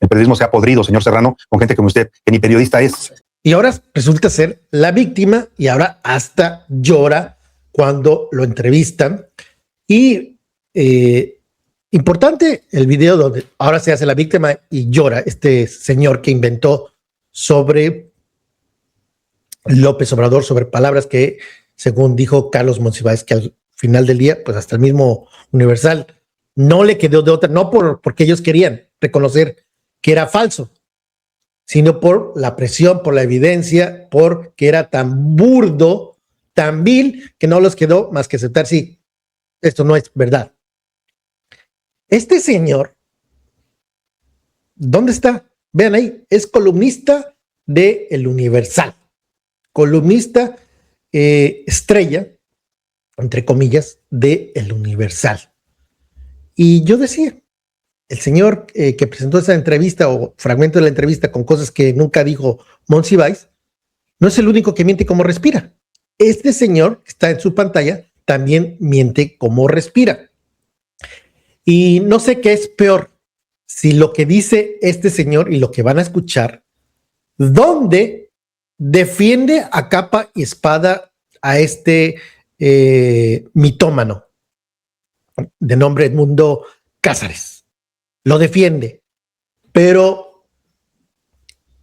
periodismo se ha podrido, señor Serrano, con gente como usted, que ni periodista es. Y ahora resulta ser la víctima y ahora hasta llora cuando lo entrevistan. Y importante el video donde ahora se hace la víctima y llora este señor que inventó sobre López Obrador, sobre palabras que, según dijo Carlos Monsiváis, que al final del día, pues hasta el mismo Universal no le quedó de otra, no porque ellos querían reconocer que era falso, sino por la presión, por la evidencia, porque era tan burdo, tan vil, que no les quedó más que aceptar, sí, esto no es verdad. Este señor, ¿dónde está? Vean ahí, es columnista de El Universal, columnista estrella, entre comillas, de El Universal. Y yo decía, el señor que presentó esa entrevista o fragmento de la entrevista con cosas que nunca dijo Monsiváis, no es el único que miente como respira. Este señor que está en su pantalla también miente como respira. Y no sé qué es peor, si lo que dice este señor y lo que van a escuchar, donde defiende a capa y espada a este mitómano de nombre Edmundo Cázares. Lo defiende, pero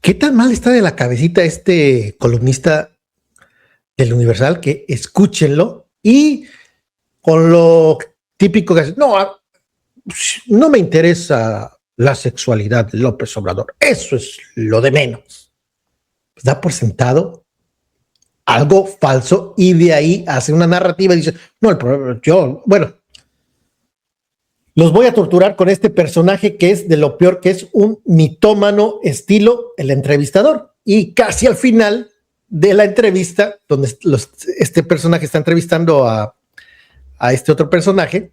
¿qué tan mal está de la cabecita este columnista del Universal? Que escúchenlo y con lo típico que es, no me interesa la sexualidad de López Obrador, eso es lo de menos. Pues da por sentado algo falso y de ahí hace una narrativa y dice, no, el problema, los voy a torturar con este personaje que es de lo peor, que es un mitómano estilo El Entrevistador. Y casi al final de la entrevista, donde este personaje está entrevistando a este otro personaje,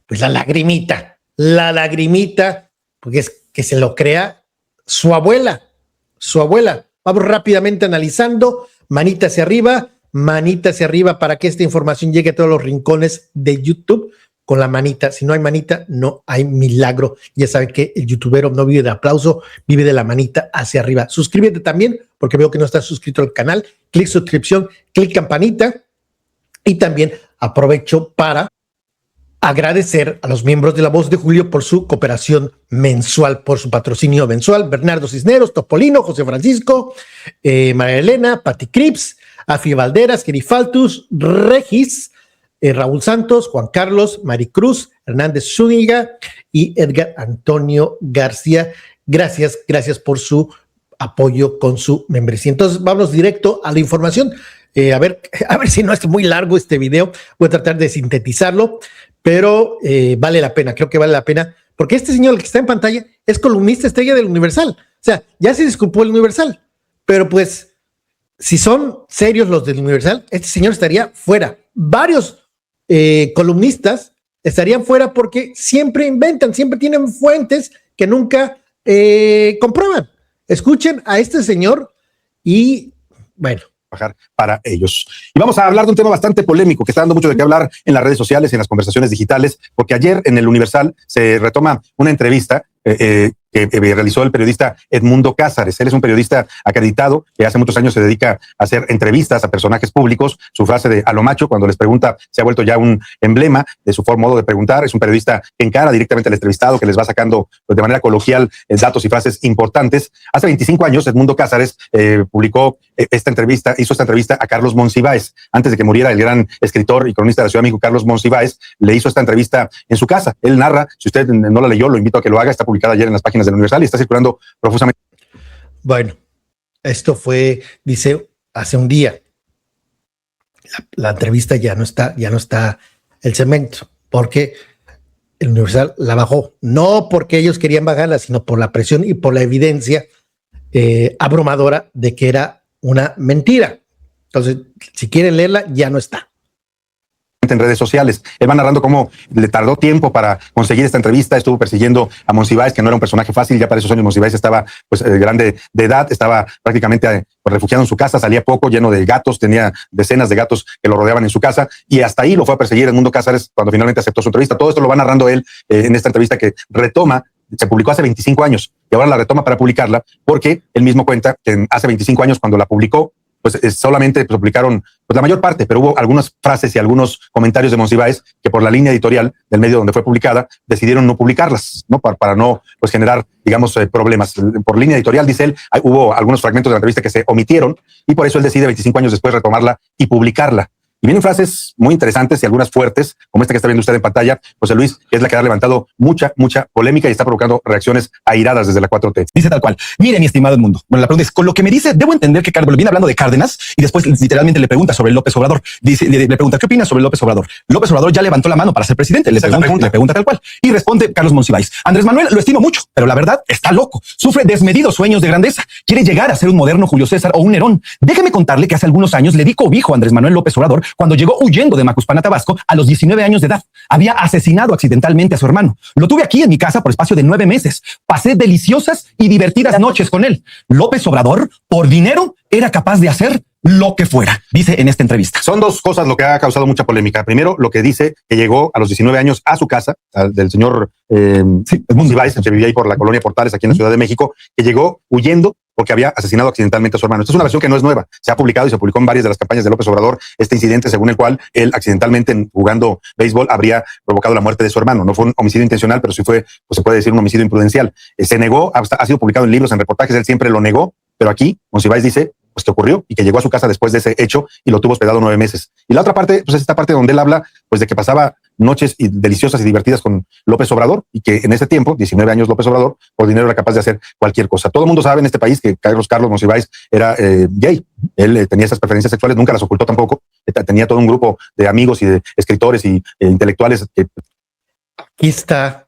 pues la lagrimita, porque es que se lo crea su abuela. Vamos rápidamente analizando, manita hacia arriba para que esta información llegue a todos los rincones de YouTube. Con la manita, si no hay manita, no hay milagro. Ya saben que el youtubero no vive de aplauso, vive de la manita hacia arriba. Suscríbete también, porque veo que no estás suscrito al canal. Clic suscripción, clic campanita. Y también aprovecho para agradecer a los miembros de La Voz de Julio por su cooperación mensual, por su patrocinio mensual. Bernardo Cisneros, Topolino, José Francisco, María Elena, Pati Crips, Afi Valderas, Gerifaltus, Regis, Raúl Santos, Juan Carlos, Maricruz, Hernández Zúñiga y Edgar Antonio García. Gracias por su apoyo con su membresía. Entonces vamos directo a la información. A ver si no es muy largo este video. Voy a tratar de sintetizarlo, pero vale la pena, creo que vale la pena, porque este señor, el que está en pantalla, es columnista estrella del Universal. O sea, ya se disculpó el Universal, pero pues, si son serios los del Universal, este señor estaría fuera. Varios columnistas estarían fuera porque siempre inventan, siempre tienen fuentes que nunca comprueban. Escuchen a este señor y, bueno, para ellos. Y vamos a hablar de un tema bastante polémico que está dando mucho de qué hablar en las redes sociales y en las conversaciones digitales, porque ayer en el Universal se retoma una entrevista que realizó el periodista Edmundo Cázares. Él es un periodista acreditado que hace muchos años se dedica a hacer entrevistas a personajes públicos. Su frase de "a lo macho", cuando les pregunta, se ha vuelto ya un emblema de su modo de preguntar. Es un periodista que encara directamente al entrevistado, que les va sacando de manera coloquial datos y frases importantes. Hace 25 años, Edmundo Cázares hizo esta entrevista a Carlos Monsiváis. Antes de que muriera el gran escritor y cronista de la Ciudad de México, Carlos Monsiváis, le hizo esta entrevista en su casa. Él narra, si usted no la leyó, lo invito a que lo haga, está publicada ayer en las páginas del Universal y está circulando profusamente. Bueno, esto fue, dice, hace un día. La entrevista ya no está el cemento, porque el Universal la bajó. No porque ellos querían bajarla, sino por la presión y por la evidencia abrumadora de que era una mentira. Entonces, si quieren leerla, ya no está en redes sociales. Él va narrando cómo le tardó tiempo para conseguir esta entrevista, estuvo persiguiendo a Monsiváis, que no era un personaje fácil. Ya para esos años Monsiváis estaba grande de edad, estaba prácticamente refugiado en su casa, salía poco, lleno de gatos, tenía decenas de gatos que lo rodeaban en su casa, y hasta ahí lo fue a perseguir Edmundo Cázares cuando finalmente aceptó su entrevista. Todo esto lo va narrando él en esta entrevista que retoma, se publicó hace 25 años. y ahora la retoma para publicarla, porque él mismo cuenta que hace 25 años cuando la publicó, pues solamente pues, publicaron pues, la mayor parte, pero hubo algunas frases y algunos comentarios de Monsiváis que por la línea editorial del medio donde fue publicada decidieron no publicarlas, ¿no? Para no pues, generar, digamos, problemas. Por línea editorial, dice él, hubo algunos fragmentos de la entrevista que se omitieron y por eso él decide 25 años después retomarla y publicarla. Y vienen frases muy interesantes y algunas fuertes, como esta que está viendo usted en pantalla, José Luis, que es la que ha levantado mucha polémica y está provocando reacciones airadas desde la 4T. Dice tal cual: mire, mi estimado Edmundo. Bueno, la pregunta es, con lo que me dice, debo entender que viene hablando de Cárdenas y después literalmente le pregunta sobre López Obrador. Dice, le pregunta, ¿qué opina sobre López Obrador? López Obrador ya levantó la mano para ser presidente. Le pregunta tal cual. Y responde Carlos Monsiváis: Andrés Manuel lo estimo mucho, pero la verdad está loco. Sufre desmedidos sueños de grandeza. Quiere llegar a ser un moderno Julio César o un Nerón. Déjeme contarle que hace algunos años le di cobijo a Andrés Manuel López Obrador cuando llegó huyendo de Macuspana, Tabasco, a los 19 años de edad. Había asesinado accidentalmente a su hermano. Lo tuve aquí en mi casa por espacio de 9 meses. Pasé deliciosas y divertidas noches con él. López Obrador, por dinero, era capaz de hacer lo que fuera, dice en esta entrevista. Son dos cosas lo que ha causado mucha polémica. Primero, lo que dice que llegó a los 19 años a su casa, del señor Monsiváis, que vivía ahí por la colonia Portales, aquí en la Ciudad de México, que llegó huyendo porque había asesinado accidentalmente a su hermano. Esta es una versión que no es nueva. Se ha publicado y se publicó en varias de las campañas de López Obrador este incidente según el cual él accidentalmente jugando béisbol habría provocado la muerte de su hermano. No fue un homicidio intencional, pero sí fue, pues se puede decir, un homicidio imprudencial. Se negó, ha sido publicado en libros, en reportajes, él siempre lo negó, pero aquí Monsiváis dice pues que ocurrió y que llegó a su casa después de ese hecho y lo tuvo hospedado 9 meses. Y la otra parte, pues es esta parte donde él habla pues de que pasaba noches deliciosas y divertidas con López Obrador y que en ese tiempo, 19 años López Obrador, por dinero era capaz de hacer cualquier cosa. Todo el mundo sabe en este país que Carlos Monsiváis era gay. Él tenía esas preferencias sexuales, nunca las ocultó tampoco. Tenía todo un grupo de amigos y de escritores y intelectuales que... Aquí está.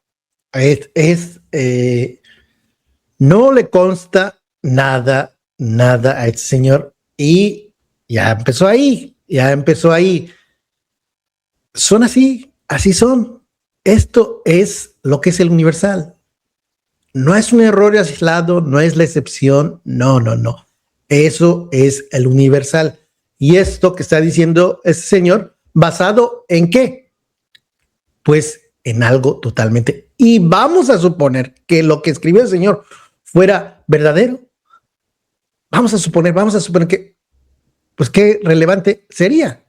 No le consta nada a este señor y ya empezó ahí. Son así son. Esto es lo que es el Universal. No es un error aislado, no es la excepción, no. Eso es el Universal. Y esto que está diciendo este señor, ¿basado en qué? Pues en algo totalmente. Y vamos a suponer que lo que escribió el señor fuera verdadero. Vamos a suponer que, pues qué relevante sería,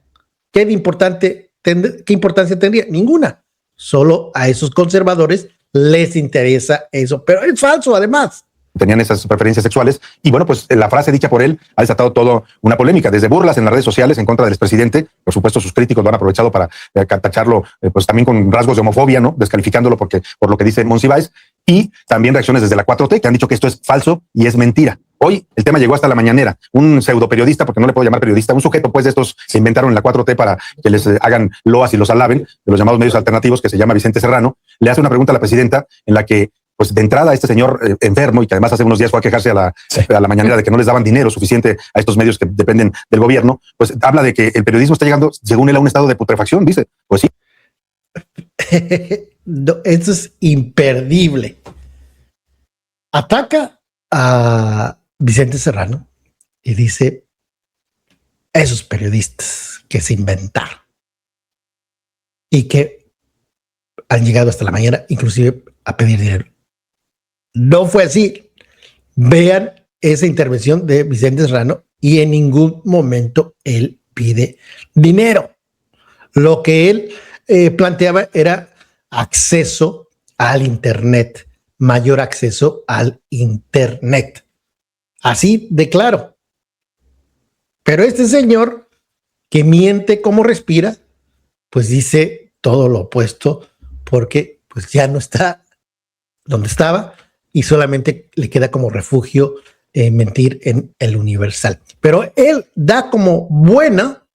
qué importancia tendría, ninguna. Solo a esos conservadores les interesa eso, pero es falso además. Tenían esas preferencias sexuales y bueno, pues la frase dicha por él ha desatado toda una polémica, desde burlas en las redes sociales en contra del expresidente. Por supuesto, sus críticos lo han aprovechado para tacharlo pues también con rasgos de homofobia, ¿no? Descalificándolo por lo que dice Monsiváis, y también reacciones desde la 4T que han dicho que esto es falso y es mentira. Hoy el tema llegó hasta la mañanera. Un pseudo periodista, porque no le puedo llamar periodista, un sujeto pues de estos se inventaron en la 4T para que les hagan loas y los alaben, de los llamados medios alternativos, que se llama Vicente Serrano, le hace una pregunta a la presidenta en la que pues de entrada este señor enfermo y que además hace unos días fue a quejarse a la mañanera de que no les daban dinero suficiente a estos medios que dependen del gobierno, pues habla de que el periodismo está llegando, según él, a un estado de putrefacción, dice. Pues sí. Esto es imperdible. Ataca a Vicente Serrano y dice esos periodistas que se inventaron y que han llegado hasta la mañana inclusive a pedir dinero. No fue así. Vean esa intervención de Vicente Serrano y en ningún momento él pide dinero. Lo que él planteaba era acceso al Internet, mayor acceso al Internet. Así de claro. Pero este señor que miente como respira, pues dice todo lo opuesto, porque pues ya no está donde estaba y solamente le queda como refugio mentir en el Universal. Pero él da como buena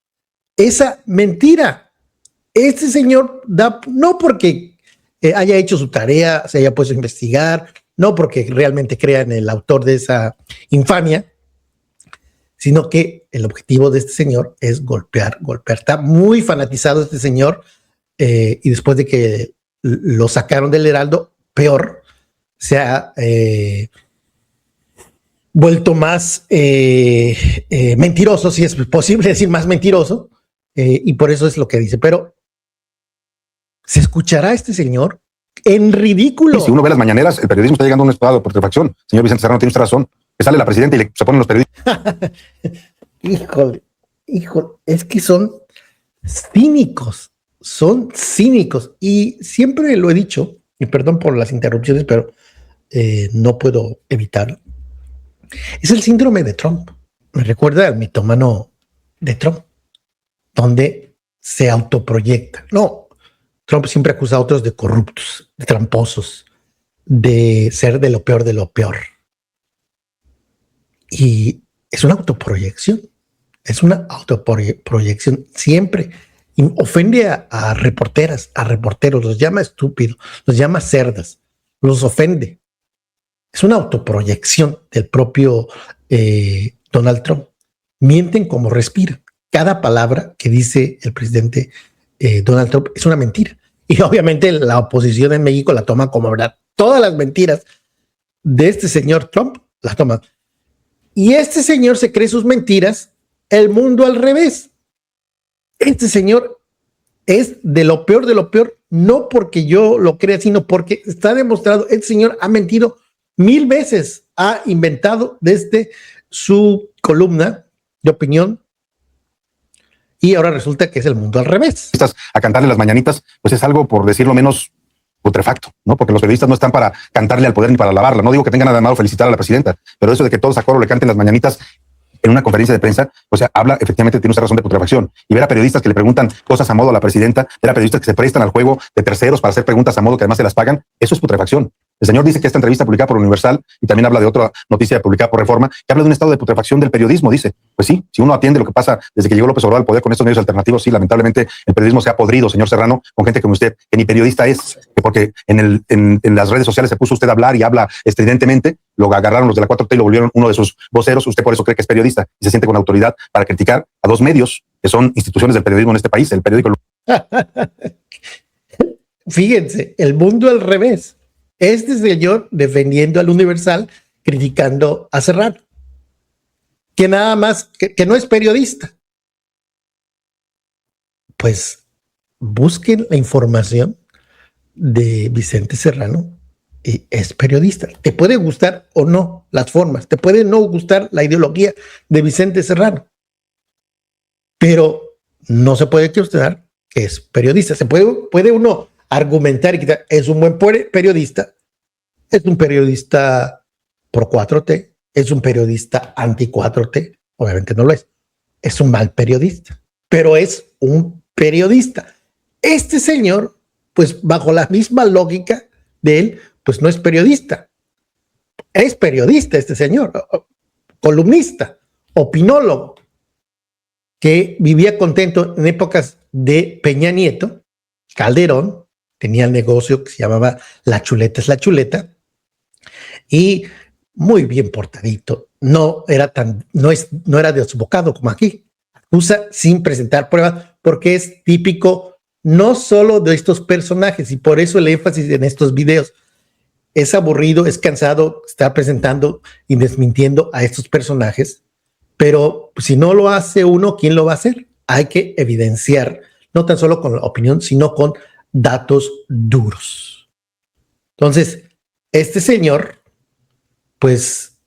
esa mentira. Este señor da, no porque haya hecho su tarea, se haya puesto a investigar, no porque realmente crea en el autor de esa infamia, sino que el objetivo de este señor es golpear. Está muy fanatizado este señor y después de que lo sacaron del Heraldo, peor, se ha vuelto más mentiroso, si es posible decir más mentiroso, y por eso es lo que dice. Pero ¿se escuchará este señor en ridículo. Y si uno ve las mañaneras, el periodismo está llegando a un estado de putrefacción. Señor Vicente Serrano, tiene usted razón. Que sale la presidenta y se ponen los periodistas. Híjole, es que son cínicos, y siempre lo he dicho, y perdón por las interrupciones, pero no puedo evitarlo. Es el síndrome de Trump. Me recuerda al mitómano de Trump, donde se autoproyecta. No, Trump siempre acusa a otros de corruptos, de tramposos, de ser de lo peor de lo peor. Y es una autoproyección. Es una autoproyección siempre. Y ofende a reporteras, a reporteros, los llama estúpidos, los llama cerdas, los ofende. Es una autoproyección del propio Donald Trump. Mienten como respiran. Cada palabra que dice el presidente Donald Trump es una mentira. Y obviamente la oposición en México la toma como verdad. Todas las mentiras de este señor Trump las toma. Y este señor se cree sus mentiras, el mundo al revés. Este señor es de lo peor, no porque yo lo crea, sino porque está demostrado. Este señor ha mentido 1000 veces, ha inventado desde su columna de opinión y ahora resulta que es el mundo al revés. A cantarle las mañanitas, pues es algo, por decirlo menos, putrefacto, ¿no? Porque los periodistas no están para cantarle al poder ni para alabarla. No digo que tengan nada malo felicitar a la presidenta, pero eso de que todos a coro le canten las mañanitas en una conferencia de prensa, o sea, habla, efectivamente tiene usted razón, de putrefacción. Y ver a periodistas que le preguntan cosas a modo a la presidenta, ver a periodistas que se prestan al juego de terceros para hacer preguntas a modo que además se las pagan, eso es putrefacción. El señor dice que esta entrevista publicada por Universal, y también habla de otra noticia publicada por Reforma, que habla de un estado de putrefacción del periodismo, dice. Pues sí, si uno atiende lo que pasa desde que llegó López Obrador al poder con estos medios alternativos, sí, lamentablemente el periodismo se ha podrido, señor Serrano, con gente como usted, que ni periodista es, que porque en las redes sociales se puso usted a hablar y habla estridentemente, lo agarraron los de la 4T y lo volvieron uno de sus voceros, usted por eso cree que es periodista y se siente con autoridad para criticar a dos medios que son instituciones del periodismo en este país, el periódico. Fíjense, el mundo al revés. Este señor defendiendo al Universal, criticando a Serrano, que nada más, que no es periodista. Pues busquen la información de Vicente Serrano y es periodista. Te puede gustar o no las formas, te puede no gustar la ideología de Vicente Serrano, pero no se puede cuestionar que es periodista. Se puede uno argumentar y quitar, es un buen periodista, es un periodista pro 4T, es un periodista anti 4T, obviamente no lo es un mal periodista, pero es un periodista. Este señor, pues bajo la misma lógica de él, pues no es periodista, es periodista este señor, columnista, opinólogo, que vivía contento en épocas de Peña Nieto, Calderón, tenía el negocio que se llamaba La Chuleta es la Chuleta, y muy bien portadito. No era desbocado como aquí. Acusa sin presentar pruebas porque es típico no solo de estos personajes, y por eso el énfasis en estos videos. Es aburrido, es cansado estar presentando y desmintiendo a estos personajes, pero si no lo hace uno, ¿quién lo va a hacer? Hay que evidenciar, no tan solo con la opinión, sino con datos duros. Entonces, este señor, pues,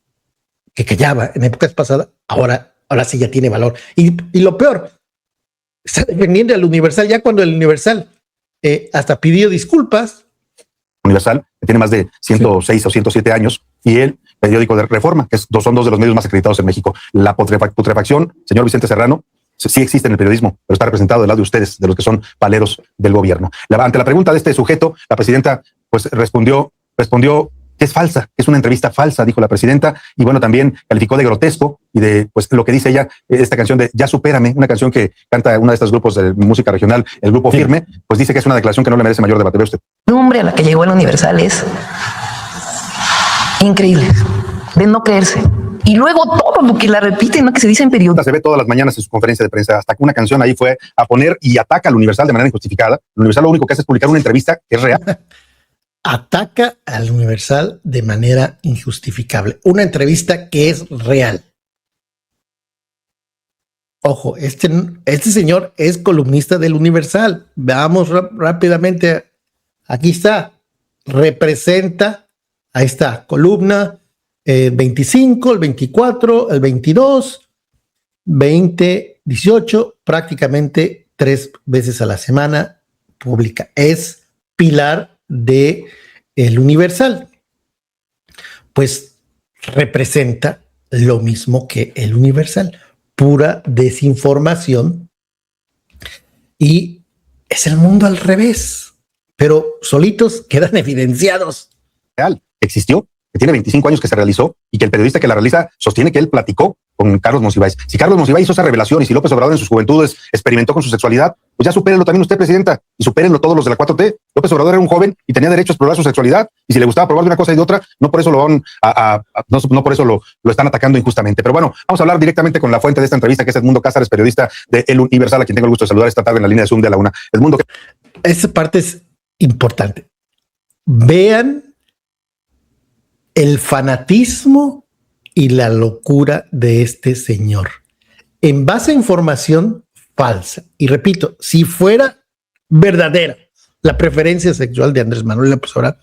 que callaba en épocas pasadas, ahora sí ya tiene valor. Y lo peor, está defendiendo al Universal, ya cuando el Universal hasta pidió disculpas. Universal, que tiene más de 106 o 107 años, y el periódico de Reforma, que son dos de los medios más acreditados en México. La putrefacción, señor Vicente Serrano, sí existe en el periodismo, pero está representado del lado de ustedes, de los que son paleros del gobierno. Ante la pregunta de este sujeto, la presidenta pues respondió que es falsa, que es una entrevista falsa, dijo la presidenta, y bueno, también calificó de grotesco y de pues lo que dice ella, esta canción de Ya Supérame, una canción que canta uno de estos grupos de música regional, el Grupo Firme, pues dice que es una declaración que no le merece mayor debate. ¿Ve usted? El nombre a la que llegó el Universal es increíble, de no creerse. Y luego todo lo que la repiten, ¿no? Que se dice en periódico. Se ve todas las mañanas en su conferencia de prensa, hasta que una canción ahí fue a poner y ataca al Universal de manera injustificada. El Universal lo único que hace es publicar una entrevista que es real. Ataca al Universal de manera injustificable. Una entrevista que es real. Ojo, este señor es columnista del Universal. Veamos rápidamente. Aquí está. representa a esta columna 25, el 24, el 22, 20, 18, prácticamente 3 veces a la semana publica. Es pilar de El Universal. Pues representa lo mismo que El Universal, pura desinformación, y es el mundo al revés, pero solitos quedan evidenciados. Real, existió, que tiene 25 años que se realizó y que el periodista que la realiza sostiene que él platicó con Carlos Monsiváis. Si Carlos Monsiváis hizo esa revelación y si López Obrador en sus juventudes experimentó con su sexualidad, pues ya supérenlo también usted, presidenta, y supérenlo todos los de la 4T. López Obrador era un joven y tenía derecho a explorar su sexualidad, y si le gustaba probar de una cosa y de otra, no por eso lo van no por eso lo están atacando injustamente. Pero bueno, vamos a hablar directamente con la fuente de esta entrevista, que es Edmundo Cázares, periodista de El Universal, a quien tengo el gusto de saludar esta tarde en la línea de Zoom de la una. Edmundo. Esa parte es importante. Vean el fanatismo y la locura de este señor en base a información falsa. Y repito, si fuera verdadera la preferencia sexual de Andrés Manuel López Obrador,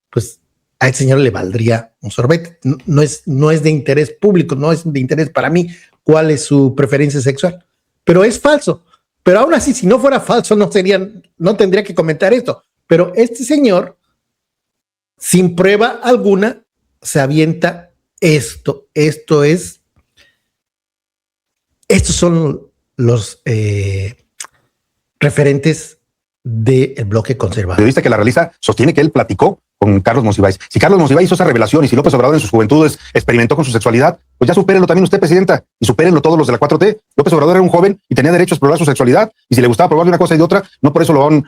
pues a ese señor le valdría un sorbete. No es de interés público, no es de interés para mí cuál es su preferencia sexual, pero es falso. Pero aún así, si no fuera falso, no tendría que comentar esto. Pero este señor, sin prueba alguna, se avienta esto. Estos son los referentes del bloque conservador. El periodista que la realiza sostiene que él platicó con Carlos Monsiváis. Si Carlos Monsiváis hizo esa revelación y si López Obrador en sus juventudes experimentó con su sexualidad, pues ya supérenlo también usted, presidenta, y supérenlo todos los de la 4T. López Obrador era un joven y tenía derecho a explorar su sexualidad, y si le gustaba probar de una cosa y de otra, no por eso lo van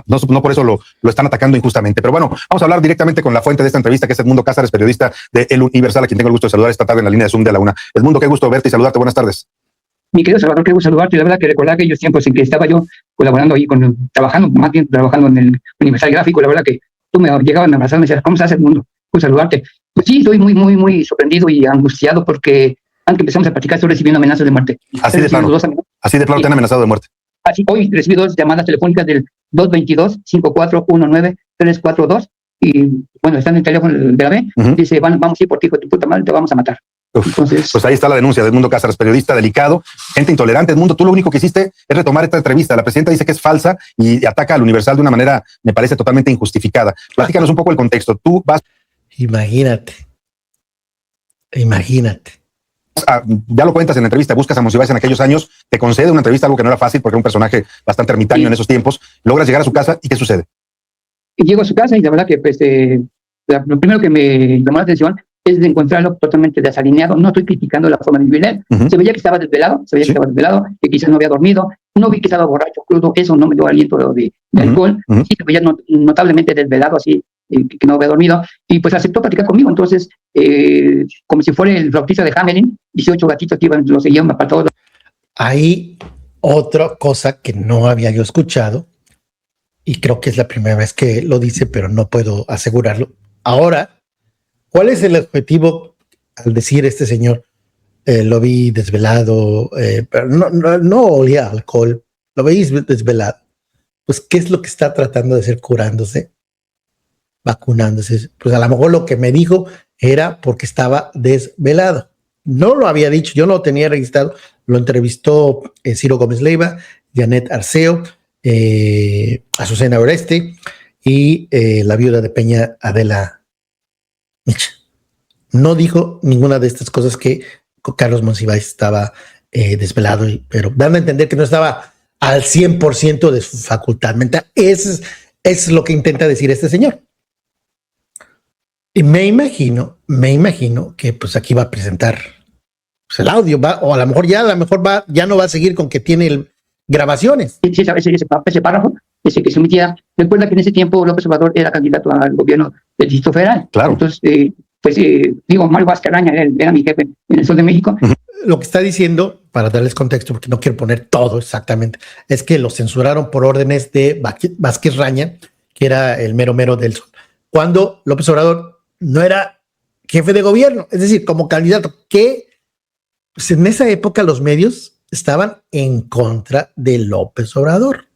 no por eso lo están atacando injustamente. Pero bueno, vamos a hablar directamente con la fuente de esta entrevista, que es Edmundo Cázares, periodista de El Universal, a quien tengo el gusto de saludar esta tarde en la línea de Zoom de la una. Edmundo, qué gusto verte y saludarte. Buenas tardes. Mi querido Salvador, qué gusto saludarte. La verdad que recordar aquellos tiempos en que estaba yo colaborando ahí, trabajando en el Universal Gráfico, la verdad que tú me llegabas a abrazar y me decías, ¿cómo estás, Edmundo? Gusto saludarte. Pues sí, estoy muy, muy, muy sorprendido y angustiado porque antes que empezamos a platicar estoy recibiendo amenazas de muerte. Así de plano te han amenazado de muerte. Así, hoy recibí 2 llamadas telefónicas del 222-5419-342 y bueno, están en el teléfono de la B. Dice, vamos a ir por ti, hijo de tu puta madre, te vamos a matar. Entonces, pues ahí está la denuncia de Edmundo Cázares, periodista delicado, gente intolerante. Edmundo, tú lo único que hiciste es retomar esta entrevista. La presidenta dice que es falsa y ataca al Universal de una manera, me parece, totalmente injustificada. Platícanos un poco el contexto. Tú vas... Imagínate. Ya lo cuentas en la entrevista, buscas a Monsiváis en aquellos años, te concede una entrevista, algo que no era fácil porque era un personaje bastante ermitaño en esos tiempos. Logras llegar a su casa y ¿qué sucede? Llego a su casa y la verdad que pues, lo primero que me llamó la atención es de encontrarlo totalmente desalineado. No estoy criticando la forma de vivir él. Se veía que estaba desvelado, que quizás no había dormido, no vi que estaba borracho, crudo, eso no me dio aliento de alcohol, sí se veía notablemente desvelado, así, que no había dormido, y pues aceptó platicar conmigo. Entonces, como si fuera el flautista de Hamelin, 18 gatitos que iban, lo seguían para todos. Hay otra cosa que no había yo escuchado, y creo que es la primera vez que lo dice, pero no puedo asegurarlo. Ahora, ¿cuál es el objetivo al decir este señor? Lo vi desvelado, pero no olía a alcohol, lo veis desvelado. Pues, ¿qué es lo que está tratando de hacer curándose? Vacunándose. Pues a lo mejor lo que me dijo era porque estaba desvelado. No lo había dicho, yo no lo tenía registrado. Lo entrevistó Ciro Gómez Leiva, Janet Arceo, Azucena Oreste y la viuda de Peña, Adela Micha. No dijo ninguna de estas cosas que Carlos Monsiváis estaba desvelado, pero dando a entender que no estaba al 100% de su facultad mental. Eso es lo que intenta decir este señor. Y me imagino que pues aquí va a presentar pues, el audio, o a lo mejor ya no va a seguir con que tiene grabaciones. Sí, ese párrafo, ese que se emitía. Recuerda que en ese tiempo López Obrador era candidato al gobierno del Distrito Federal. Claro. Entonces, Mario Vázquez Araña era mi jefe en el Sol de México. Lo que está diciendo, para darles contexto, porque no quiero poner todo exactamente, es que lo censuraron por órdenes de Vázquez Raña, que era el mero del Sol, cuando López Obrador no era jefe de gobierno, es decir, como candidato, que pues en esa época los medios estaban en contra de López Obrador.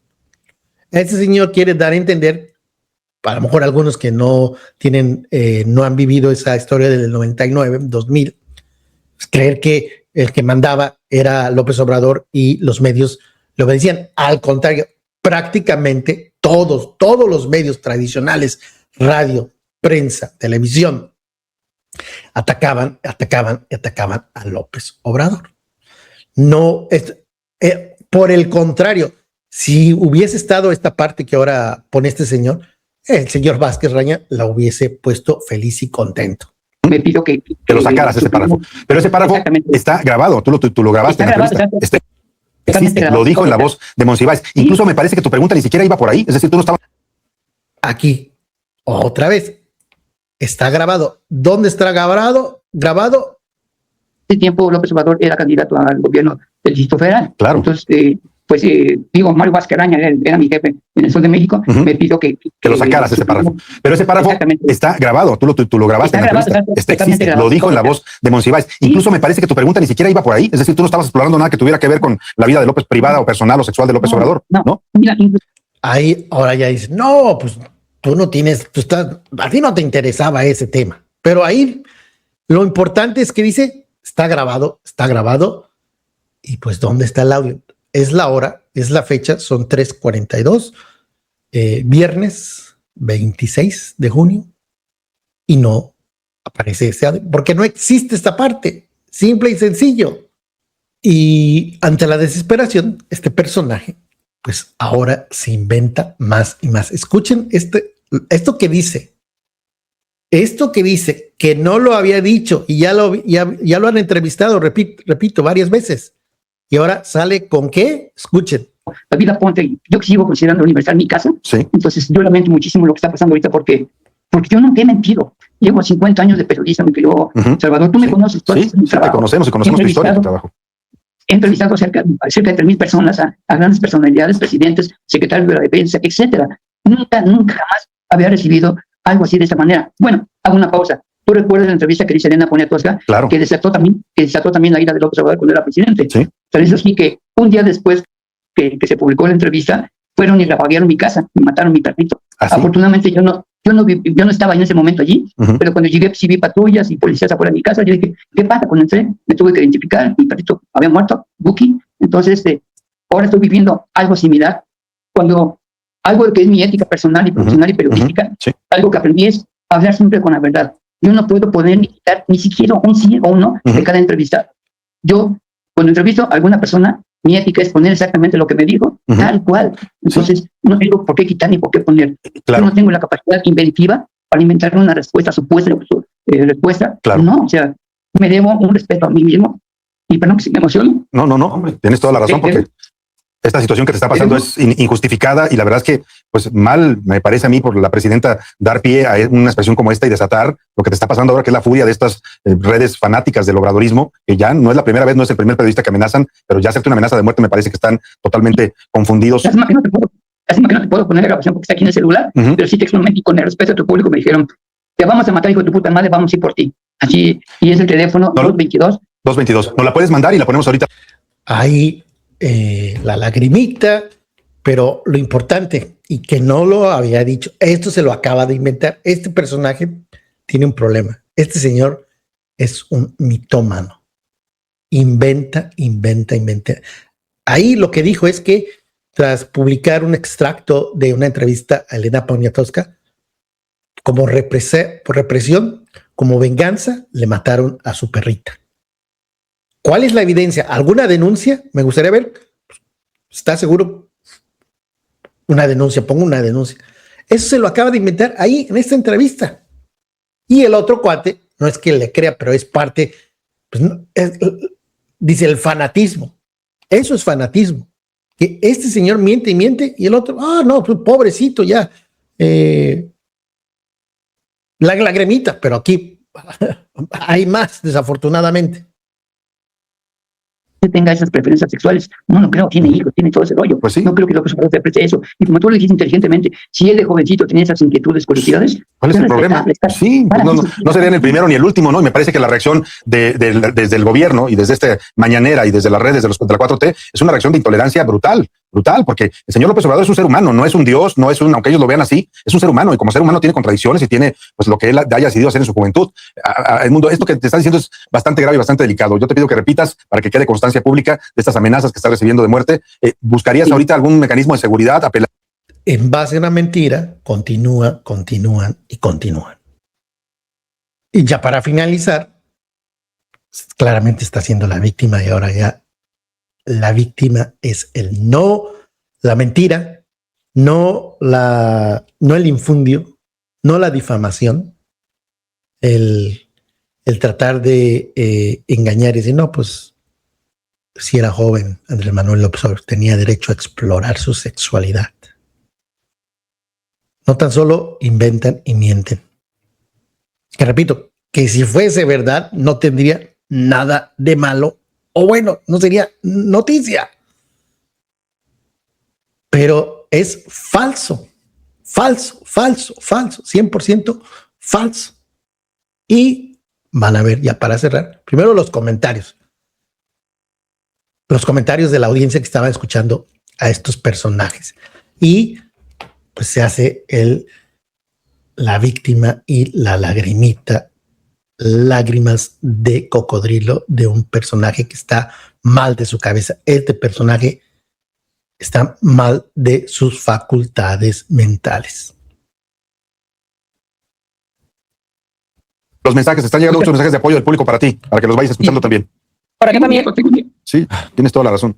Este señor quiere dar a entender a lo mejor algunos que no tienen, no han vivido esa historia del 99, 2000, pues creer que el que mandaba era López Obrador y los medios le obedecían. Al contrario, prácticamente todos los medios tradicionales, radio, prensa, televisión, atacaban a López Obrador. No, por el contrario, si hubiese estado esta parte que ahora pone este señor, el señor Vázquez Raña la hubiese puesto feliz y contento. Me pido que lo sacaras ese párrafo. Pero ese párrafo está grabado, tú lo grabaste. Está grabado, existe, lo dijo en la voz de Monsiváis. Sí. Incluso me parece que tu pregunta ni siquiera iba por ahí, es decir, tú no estabas... Aquí, otra vez, está grabado. ¿Dónde está grabado? Ese tiempo López Obrador era candidato al gobierno del Distrito Federal. Claro. Entonces, Mario Vázquez Raña era mi jefe en el sur de México. Me pido que lo sacaras ese párrafo. Pero ese párrafo está grabado, tú lo grabaste en la entrevista. Existe, lo dijo en la voz de Monsiváis. Incluso me parece que tu pregunta ni siquiera iba por ahí, es decir, tú no estabas explorando nada que tuviera que ver con la vida de López, privada o personal o sexual de López Obrador, ¿no? Mira, ahí ahora ya dice, no, pues tú no tienes, a ti no te interesaba ese tema. Pero ahí lo importante es que dice, está grabado, y pues ¿dónde está el audio? Es la hora, es la fecha, son 3:42, viernes 26 de junio, y no aparece ese audio, porque no existe esta parte, simple y sencillo. Y ante la desesperación, este personaje, pues ahora se inventa más y más. Escuchen esto que dice, que no lo había dicho y ya lo han entrevistado, repito, varias veces. Y ahora sale con qué? Escuchen. La vida Ponte, yo que sigo considerando Universal mi casa. Sí. Entonces yo lamento muchísimo lo que está pasando ahorita porque yo nunca he mentido. Llevo 50 años de periodista, mi querido Salvador. Tú me conoces. Sí, te conocemos y conocemos tu historia, tu trabajo. He entrevistado cerca de 3,000 personas, a grandes personalidades, presidentes, secretarios de la defensa, etcétera. Nunca jamás había recibido algo así de esta manera. Bueno, hago una pausa. ¿Tú recuerdas la entrevista que dice Elena Poniatowska? Claro. Que desató también la ira de López Obrador cuando era presidente. Sí. Tal es así que un día después que se publicó la entrevista, fueron y rebaguearon mi casa, y mataron mi perrito. ¿Ah, afortunadamente yo no estaba en ese momento allí, pero cuando llegué sí vi patrullas y policías afuera de mi casa. Yo dije, ¿qué pasa? Cuando entré me tuve que identificar, mi perrito había muerto, Buki. Entonces ahora estoy viviendo algo similar, cuando algo que es mi ética personal y profesional y periodística, algo que aprendí es hablar siempre con la verdad. Yo no puedo poner ni quitar ni siquiera un sí o un no de cada entrevista. Yo, cuando entrevisto a alguna persona, mi ética es poner exactamente lo que me dijo, tal cual. Entonces, no tengo por qué quitar ni por qué poner. Claro. Yo no tengo la capacidad inventiva para inventar una respuesta, supuesta respuesta. Claro. No, o sea, me debo un respeto a mí mismo. Y perdón que se me emocione. No, hombre, tienes toda la razón, porque esta situación que te está pasando es injustificada y la verdad es que, pues mal me parece a mí por la presidenta dar pie a una expresión como esta y desatar lo que te está pasando ahora, que es la furia de estas redes fanáticas del obradorismo, que ya no es la primera vez, no es el primer periodista que amenazan, pero ya hacerte una amenaza de muerte me parece que están totalmente confundidos. Lástima que no te puedo poner la grabación porque está aquí en el celular, pero sí textualmente y con el respeto a tu público me dijeron, te vamos a matar, hijo de tu puta madre, vamos a ir por ti. Así, y es el teléfono 222. ¿No la puedes mandar y la ponemos ahorita? Ahí la lagrimita, pero lo importante, y que no lo había dicho, esto se lo acaba de inventar. Este personaje tiene un problema. Este señor es un mitómano. Inventa. Ahí lo que dijo es que tras publicar un extracto de una entrevista a Elena Poniatowska, como represión, como venganza, le mataron a su perrita. ¿Cuál es la evidencia? ¿Alguna denuncia? Me gustaría ver. ¿Está seguro? Una denuncia, pongo una denuncia. Eso se lo acaba de inventar ahí en esta entrevista. Y el otro cuate, no es que le crea, pero es parte, pues, dice el fanatismo. Eso es fanatismo. Que este señor miente y el otro, no, pues, pobrecito ya. La lagrimita, pero aquí hay más, desafortunadamente. Tenga esas preferencias sexuales. No creo, tiene hijos, tiene todo ese rollo. Pues sí. No creo que López Obrador se aprecie eso. Y como tú lo dijiste inteligentemente, si él de jovencito tenía esas inquietudes, curiosidades, ¿cuál es el problema? Sí, pues no serían el primero ni el último, ¿no? Y me parece que la reacción desde el gobierno y desde esta mañanera y desde las redes de la 4T es una reacción de intolerancia brutal. brutal, porque el señor López Obrador es un ser humano, no es un dios, no es un, aunque ellos lo vean así, es un ser humano y como ser humano tiene contradicciones y tiene pues lo que él haya decidido hacer en su juventud. Edmundo, esto que te está diciendo es bastante grave y bastante delicado. Yo te pido que repitas para que quede constancia pública de estas amenazas que está recibiendo de muerte. ¿Buscarías ahorita algún mecanismo de seguridad? En base a una mentira, continúan y continúan. Y ya para finalizar, claramente está siendo la víctima y ahora ya la víctima es la mentira, no el infundio, no la difamación, el tratar de engañar y decir, no, pues si era joven, Andrés Manuel López Obrador tenía derecho a explorar su sexualidad. No tan solo inventan y mienten. Que repito, que si fuese verdad, no tendría nada de malo, o bueno, no sería noticia. Pero es falso, 100% falso. Y van a ver, ya para cerrar, primero los comentarios de la audiencia que estaba escuchando a estos personajes. Y pues se hace la víctima y la lagrimita, lágrimas de cocodrilo de un personaje que está mal de su cabeza. Este personaje está mal de sus facultades mentales. Los mensajes, están llegando muchos mensajes de apoyo del público para ti, para que los vayas escuchando también. Por acá también. Sí, tienes toda la razón.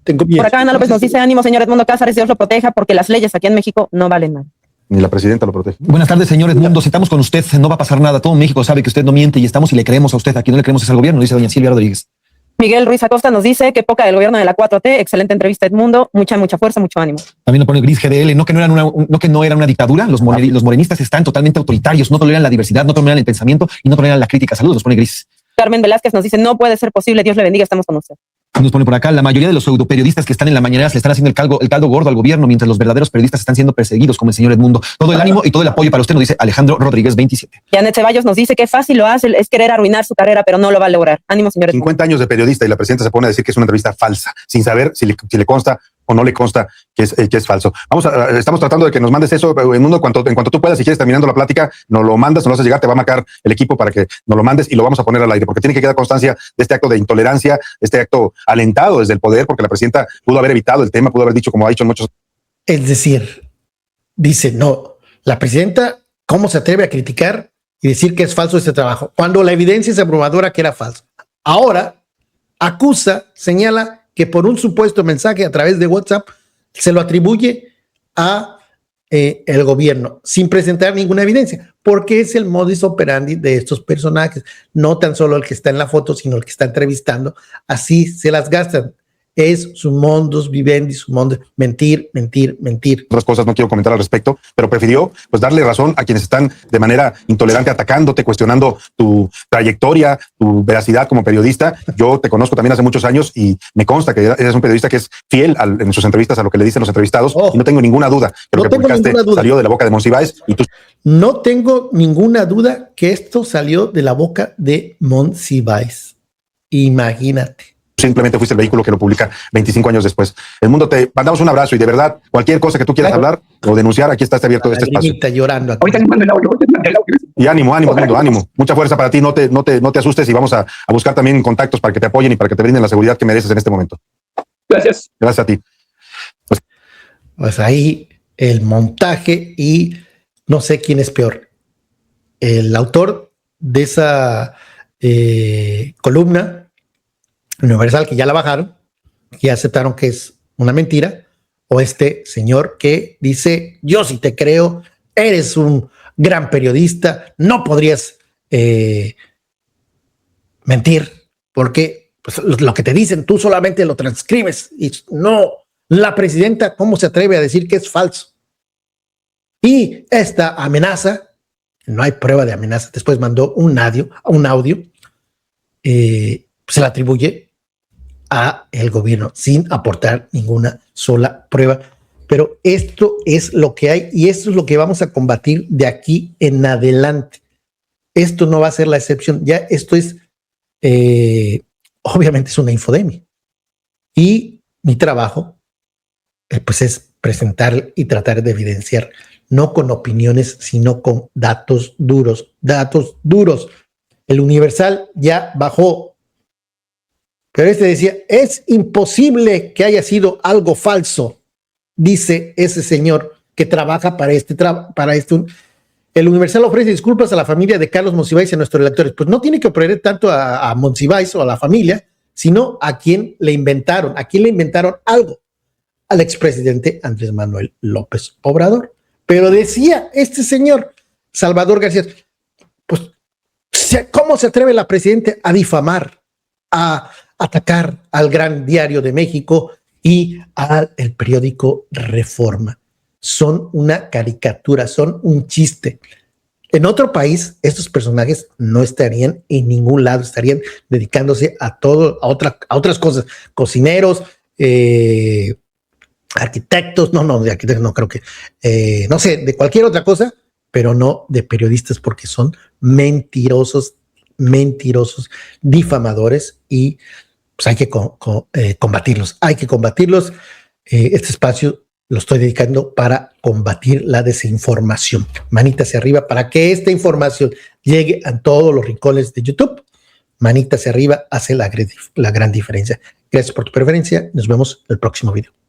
Por acá Ana López nos dice, ánimo señor Edmundo Cázares, Dios lo proteja porque las leyes aquí en México no valen nada. Ni la presidenta lo protege. Buenas tardes, señor Edmundo. Estamos con usted. No va a pasar nada. Todo México sabe que usted no miente y estamos y le creemos a usted. Aquí no le creemos es al gobierno, dice doña Silvia Rodríguez. Miguel Ruiz Acosta nos dice que poca del gobierno de la 4T. Excelente entrevista, Edmundo. Mucha fuerza, mucho ánimo. También lo pone Gris GDL. No que no era una dictadura. Los morenistas están totalmente autoritarios. No toleran la diversidad, no toleran el pensamiento y no toleran la crítica. Saludos, nos pone Gris. Carmen Velázquez nos dice, no puede ser posible. Dios le bendiga, estamos con usted. Nos pone por acá, la mayoría de los pseudoperiodistas que están en la mañanera le están haciendo el caldo gordo al gobierno, mientras los verdaderos periodistas están siendo perseguidos, como el señor Edmundo. Todo el ánimo y todo el apoyo para usted, nos dice Alejandro Rodríguez 27. Janet Ceballos nos dice que fácil lo hace, es querer arruinar su carrera, pero no lo va a lograr. Ánimo, señor Edmundo. 50 años de periodista y la presidenta se pone a decir que es una entrevista falsa, sin saber si le consta o no le consta que es falso. Estamos tratando de que nos mandes eso, Edmundo, en cuanto tú puedas, si quieres, terminando la plática, nos lo mandas, nos lo haces llegar, te va a marcar el equipo para que nos lo mandes y lo vamos a poner al aire, porque tiene que quedar constancia de este acto de intolerancia, de este acto alentado desde el poder, porque la presidenta pudo haber evitado el tema, pudo haber dicho, como ha dicho en muchos. Es decir, dice, no, la presidenta, ¿cómo se atreve a criticar y decir que es falso este trabajo? Cuando la evidencia es abrumadora que era falso. Ahora acusa, señala que por un supuesto mensaje a través de WhatsApp se lo atribuye a el gobierno sin presentar ninguna evidencia, porque es el modus operandi de estos personajes, no tan solo el que está en la foto, sino el que está entrevistando, así se las gastan. Es su modus vivendi, su modus, mentir. Otras cosas no quiero comentar al respecto, pero prefirió pues darle razón a quienes están de manera intolerante atacándote, cuestionando tu trayectoria, tu veracidad como periodista. Yo te conozco también hace muchos años y me consta que eres un periodista que es fiel en sus entrevistas a lo que le dicen los entrevistados y no tengo ninguna duda que lo que publicaste salió de la boca de Monsiváis y tú. No tengo ninguna duda que esto salió de la boca de Monsiváis. Imagínate. Simplemente fuiste el vehículo que lo publica 25 años después. Edmundo, te mandamos un abrazo y de verdad, cualquier cosa que tú quieras hablar o denunciar, aquí está abierto este espacio. Llorando aquí. Ahorita les mando el audio. Y ánimo, Edmundo, ánimo. Mucha fuerza para ti, no te asustes y vamos a buscar también contactos para que te apoyen y para que te brinden la seguridad que mereces en este momento. Gracias. Gracias a ti. Pues ahí el montaje y no sé quién es peor. El autor de esa columna Universal, que ya la bajaron, que ya aceptaron que es una mentira, o este señor que dice, yo sí te creo, eres un gran periodista, no podrías mentir, porque pues, lo que te dicen tú solamente lo transcribes, y no, la presidenta, ¿cómo se atreve a decir que es falso? Y esta amenaza, no hay prueba de amenaza, después mandó un audio, se la atribuye a el gobierno sin aportar ninguna sola prueba. Pero esto es lo que hay y esto es lo que vamos a combatir de aquí en adelante. Esto no va a ser la excepción. Ya esto es, obviamente es una infodemia. Y mi trabajo pues es presentar y tratar de evidenciar, no con opiniones, sino con datos duros, datos duros. El Universal ya bajó, pero este decía, es imposible que haya sido algo falso, dice ese señor que trabaja para esto. El Universal ofrece disculpas a la familia de Carlos Monsiváis y a nuestros electores. Pues no tiene que ofrecer tanto a Monsiváis o a la familia, sino a quien le inventaron algo, al expresidente Andrés Manuel López Obrador. Pero decía este señor, Salvador García, pues, ¿cómo se atreve la presidenta a difamar, a atacar al Gran Diario de México y al periódico Reforma? Son una caricatura, son un chiste. En otro país, estos personajes no estarían en ningún lado, estarían dedicándose a otras cosas, cocineros, arquitectos, de arquitectos no creo que, no sé, de cualquier otra cosa, pero no de periodistas, porque son mentirosos, difamadores, y pues hay que combatirlos, Este espacio lo estoy dedicando para combatir la desinformación. Manita hacia arriba para que esta información llegue a todos los rincones de YouTube. Manita hacia arriba hace la gran diferencia. Gracias por tu preferencia. Nos vemos en el próximo video.